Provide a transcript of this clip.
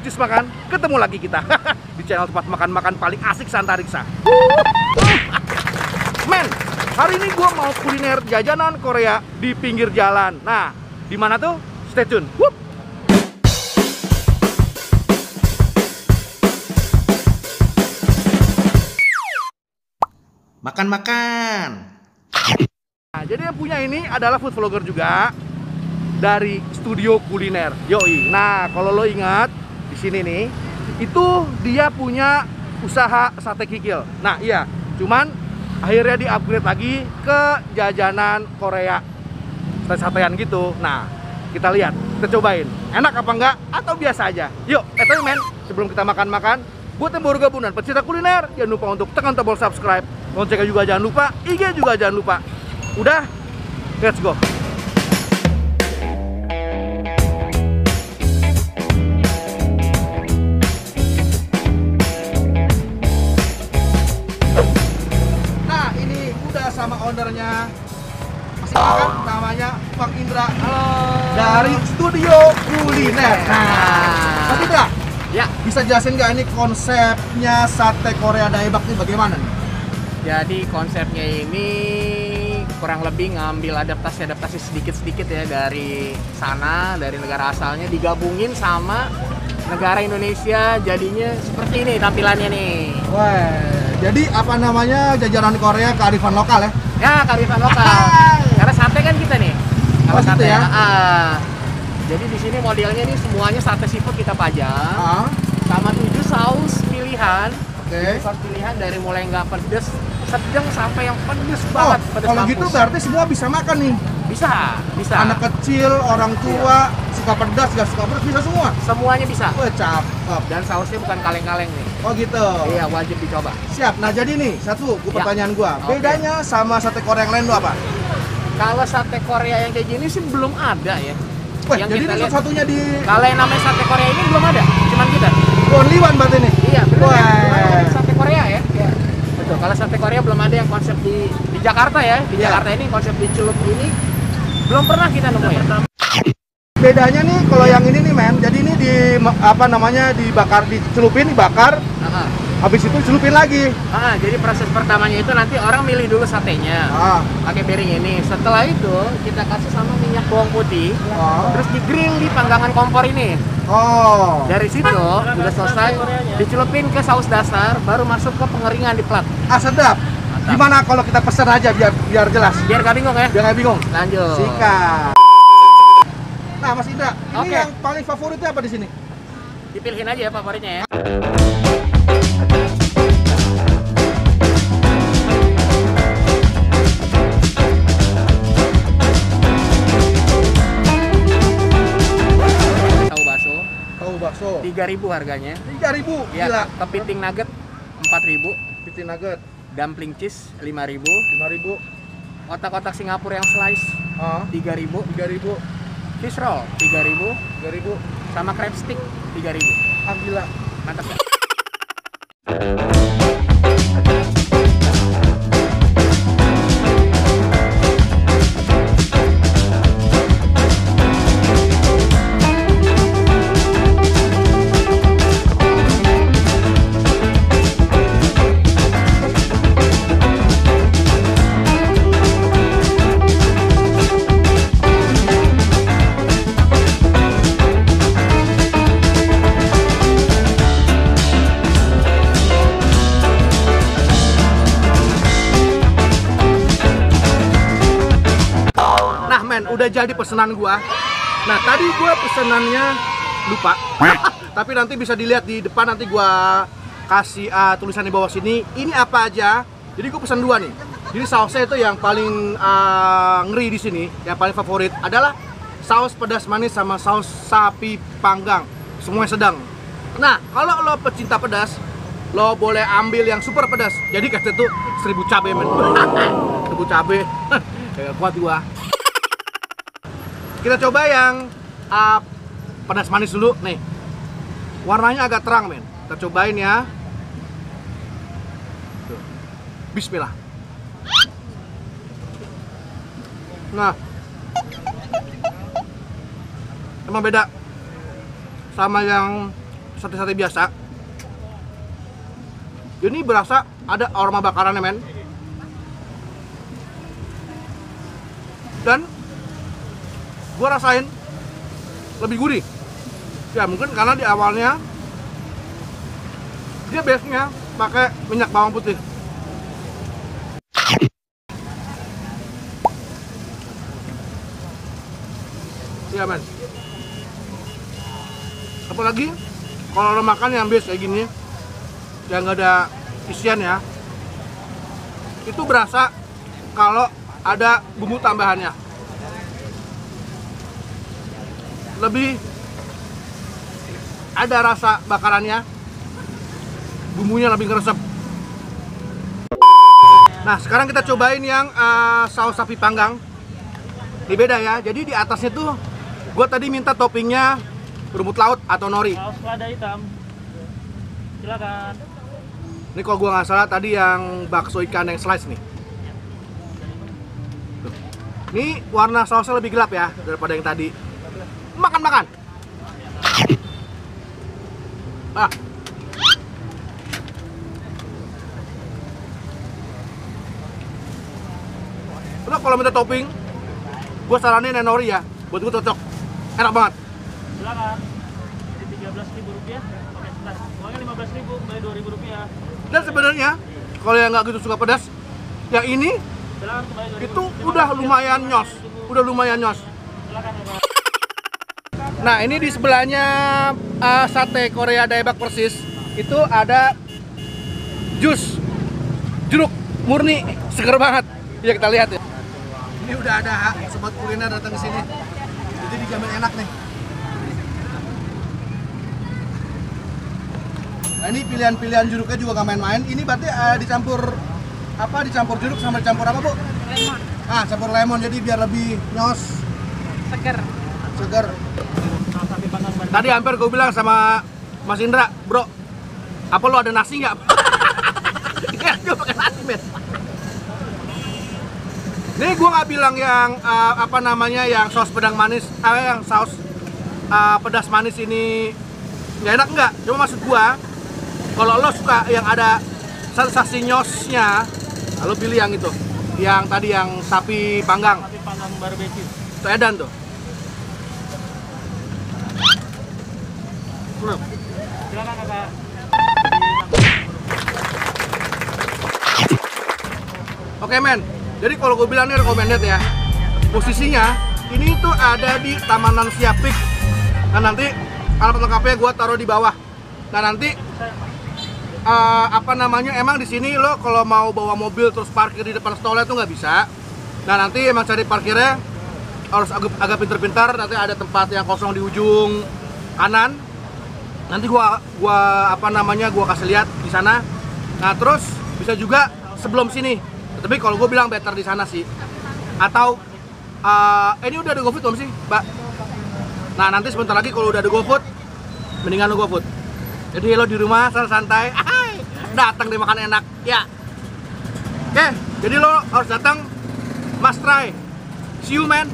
Cis Makan, ketemu lagi kita di channel tempat makan-makan paling asik Santariksa. Men, hari ini gue mau kuliner jajanan Korea di pinggir jalan. Nah, di mana tuh? Stay tune. Wup. Makan-makan. Nah, jadi yang punya ini adalah food vlogger juga dari studio kuliner. Yoi. Nah, kalau lo ingat di sini nih, itu dia punya usaha sate kikil. Nah, iya. Cuman akhirnya di-upgrade lagi ke jajanan Korea. Sate-satean gitu. Nah, kita lihat, kita cobain. Enak apa enggak atau biasa aja? Yuk, tapi men, sebelum kita makan-makan, buat yang baru gabung dan pecinta kuliner, jangan lupa untuk tekan tombol subscribe. Loncengnya juga jangan lupa, IG juga jangan lupa. Udah, let's go. Nah, ini udah sama ownernya. Masih makan, namanya Bang Indra. Halo. Dari studio kuliner. Nah, Mas Indra, Ya, bisa jelasin nggak ini konsepnya sate Korea Daebak ini bagaimana nih? jadi konsepnya ini kurang lebih ngambil adaptasi sedikit-sedikit ya dari sana, dari negara asalnya, digabungin sama negara Indonesia, jadinya seperti ini tampilannya nih. Wah, jadi apa namanya jajanan Korea kearifan lokal ya? Ya, kearifan lokal. Karena sate kan kita nih. Oh, gitu ya? Jadi di sini modelnya nih semuanya sate seafood kita pajang. Sama 7 saus pilihan. Oke. Saus pilihan dari mulai nggak pedes, sedang sampai yang pedes banget, pedes kalau mampus. gitu berarti semua bisa makan nih. Bisa. Anak kecil, orang tua, suka pedas, gak suka pedas, bisa semua. Semuanya bisa. Wah, cakep. Dan sausnya bukan kaleng-kaleng nih. Oh gitu. Iya, wajib dicoba. Siap. Nah, jadi nih, satu Ya. pertanyaan gua. Oke. Bedanya sama sate Korea yang lain tuh apa? Kalau sate Korea yang kayak gini sih belum ada ya. Wah, Yang jadi kita ini lihat- satunya di Kalau yang namanya sate Korea ini belum ada, cuman kita. Only One berarti nih? Iya, benar. Wah. Ya? Sate Korea ya. Iya. Betul. Kalau sate Korea belum ada yang konsep di Jakarta ya. Di Iya. Jakarta ini konsep di Celup ini belum pernah kita nemuin. Bedanya nih, kalau yang ini nih men, jadi ini di apa namanya dibakar, dicelupin, dibakar, Aha. habis itu celupin lagi. Jadi proses pertamanya itu nanti orang milih dulu satenya. Pakai piring ini. Setelah itu kita kasih sama minyak bawang putih. Terus di-grill di panggangan kompor ini. Oh. Dari situ udah selesai, dicelupin ke saus dasar, baru masuk ke pengeringan di plat. Sedap. Gimana kalau kita pesen aja biar jelas? Biar gak bingung ya. Biar nggak bingung. Lanjut. Sikat. Nah, Mas Indra, ini Oke. yang paling favoritnya apa di sini? Dipilihin aja ya favoritnya ya. Tahu bakso, Tahu bakso. 3.000 harganya. 3.000. Ya, Gila. kepiting nugget 4.000, Pitin nugget dumpling cheese 5.000, 5.000. otak-otak Singapura yang slice 3.000, 3.000. fish roll 3.000, 3.000. sama crab stick 3.000. Alhamdulillah. Mantap ya? Udah jadi pesanan gua. Nah, tadi gua pesanannya lupa. Tapi nanti bisa dilihat di depan, nanti gua kasih tulisan di bawah sini. Ini apa aja? Jadi gua pesan 2 nih. Jadi sausnya itu yang paling ngeri di sini, yang paling favorit adalah saus pedas manis sama saus sapi panggang. Semuanya sedang. Nah, kalau lo pecinta pedas, lo boleh ambil yang super pedas. Jadi kata itu 1000 cabe men. 1000 cabe. Kayak kuat gua. Kita coba yang pedas manis dulu nih. Warnanya agak terang men. Kita cobain ya. Tuh. Bismillah. Nah, emang beda sama yang sate-sate biasa. Ini berasa ada aroma bakarannya, men. Dan gua rasain lebih gurih. Ya mungkin karena di awalnya dia base-nya pakai minyak bawang putih. Iya, men. Apalagi kalau lo makan yang base kayak gini, yang nggak ada isian ya, itu berasa kalau ada bumbu tambahannya. Lebih ada rasa bakarannya, bumbunya lebih ngeresep. Nah, sekarang kita cobain yang saus sapi panggang. Ini beda ya, jadi di atasnya tuh gue tadi minta toppingnya rumput laut atau nori. Saus lada hitam. Silakan. Ini kalau gue nggak salah tadi yang bakso ikan yang slice nih. Tuh. Ini warna sausnya lebih gelap ya daripada yang tadi. Makan. Ah. Udah kalau minta topping, gue saranin yang nori ya. Buat gue cocok. Enak banget. Silakan. Jadi Rp13.000. Oke, sebentar. Uangnya Rp15.000, kembali Rp2.000. Dan sebenarnya kalau yang nggak gitu suka pedas, yang ini Silakan kembali Rp2.000. itu udah lumayan nyos. Silakan, Bapak. Nah, ini di sebelahnya sate Korea Daebak persis itu ada jus jeruk murni, seger banget. Ya kita lihat ya. Ini udah ada sobat kuliner datang ke sini. Jadi dijamin enak nih. Nah, ini pilihan-pilihan jeruknya juga gak main-main. Ini berarti dicampur apa? Dicampur jeruk sama dicampur apa, Bu? Lemon, Campur lemon jadi biar lebih nyos, seger. seger. Tadi hampir gue bilang sama Mas Indra, bro, apa lo ada nasi nggak? Iya, gue pakai nasi, men. Nih gue nggak bilang yang apa namanya yang saus pedang manis, yang saus pedas manis ini nggak enak nggak? Cuma maksud gue, kalau lo suka yang ada sensasi nyosnya, lo pilih yang itu, yang tadi yang sapi panggang. Sapi panggang barbecue. Itu edan tuh. Silakan, Kakak. Oke, men. Jadi kalau gue bilang ini recommended ya. Posisinya ini tuh ada di Tamanan Siapik. Nah, nanti alat lengkapnya gue taruh di bawah. Nah, nanti apa namanya? Emang di sini lo kalau mau bawa mobil terus parkir di depan stolnya tuh nggak bisa. Nah, nanti emang cari parkirnya harus agak pintar-pintar. Nanti ada tempat yang kosong di ujung kanan. Nanti gua apa namanya gua kasih lihat di sana. Nah, terus bisa juga sebelum sini. Tapi kalau gue bilang better di sana sih. Atau ini udah ada GoFood belum sih, Mbak? Nah, nanti sebentar lagi kalau udah ada GoFood, mendingan lo GoFood. Jadi lo di rumah santai, datang deh makan enak, ya. Oke, jadi lo harus datang, must try. See you, man.